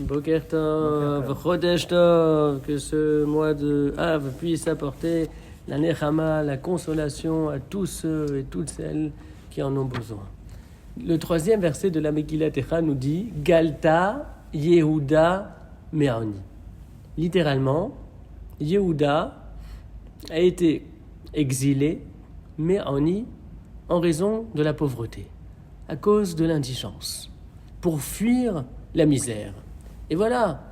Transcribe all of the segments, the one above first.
Boker Tov, Chodesh Tov, que ce mois de Av puisse apporter la Nechama, la consolation à tous ceux et toutes celles qui en ont besoin. Le troisième verset de la Megillat Echa nous dit Galta Yehuda Me'ani. Littéralement, Yehuda a été exilé Me'ani en raison de la pauvreté, à cause de l'indigence, pour fuir la misère. Et voilà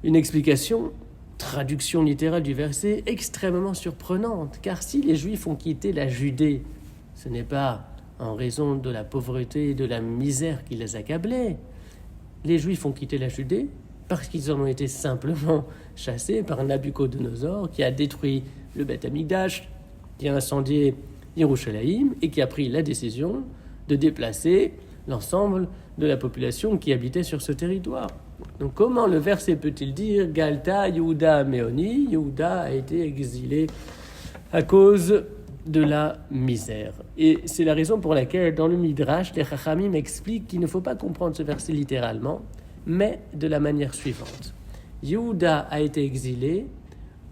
une explication, traduction littérale du verset extrêmement surprenante, car si les Juifs ont quitté la Judée, ce n'est pas en raison de la pauvreté et de la misère qui les accablait. Les Juifs ont quitté la Judée parce qu'ils en ont été simplement chassés par Nabuchodonosor, qui a détruit le Beth Amikdash, qui a incendié Yerushalayim et qui a pris la décision de déplacer l'ensemble de la population qui habitait sur ce territoire. Donc comment le verset peut-il dire Galta Yehuda Me'ani, Yehuda a été exilé à cause de la misère. Et c'est la raison pour laquelle dans le Midrash, les Chachamim expliquent qu'il ne faut pas comprendre ce verset littéralement, mais de la manière suivante. Yehuda a été exilé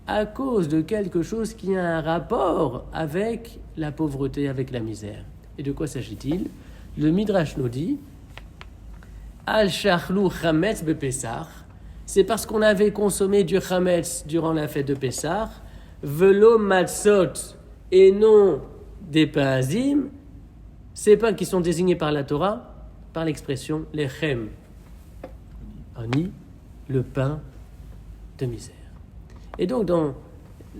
à cause de quelque chose qui a un rapport avec la pauvreté, avec la misère. Et de quoi s'agit-il ? Le Midrash nous dit Al shachlu chametz bepessach, c'est parce qu'on avait consommé du chametz durant la fête de Pessah, velo matzot, et non des pains azim, ces pains qui sont désignés par la Torah, par l'expression lechem, ani, le pain de misère. Et donc dans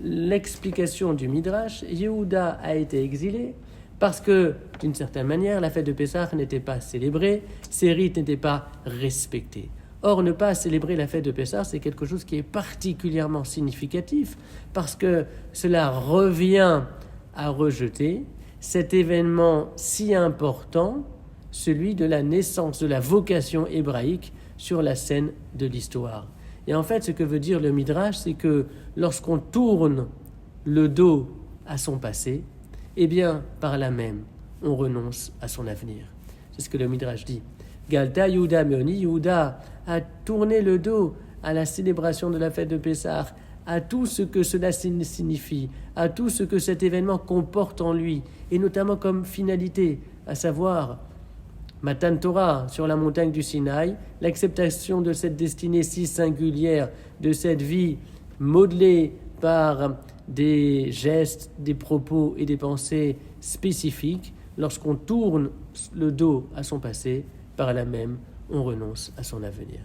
l'explication du Midrash, Yehuda a été exilé parce que, d'une certaine manière, la fête de Pessah n'était pas célébrée, ses rites n'étaient pas respectés. Or, ne pas célébrer la fête de Pessah, c'est quelque chose qui est particulièrement significatif, parce que cela revient à rejeter cet événement si important, celui de la naissance de la vocation hébraïque sur la scène de l'histoire. Et en fait, ce que veut dire le Midrash, c'est que lorsqu'on tourne le dos à son passé, eh bien, par là même, on renonce à son avenir. C'est ce que le Midrash dit. Galta Yehuda Me'ani, Yehuda a tourné le dos à la célébration de la fête de Pessah, à tout ce que cela signifie, à tout ce que cet événement comporte en lui, et notamment comme finalité, à savoir Matan Torah sur la montagne du Sinaï, l'acceptation de cette destinée si singulière, de cette vie modelée par des gestes, des propos et des pensées spécifiques. Lorsqu'on tourne le dos à son passé, par là même, on renonce à son avenir.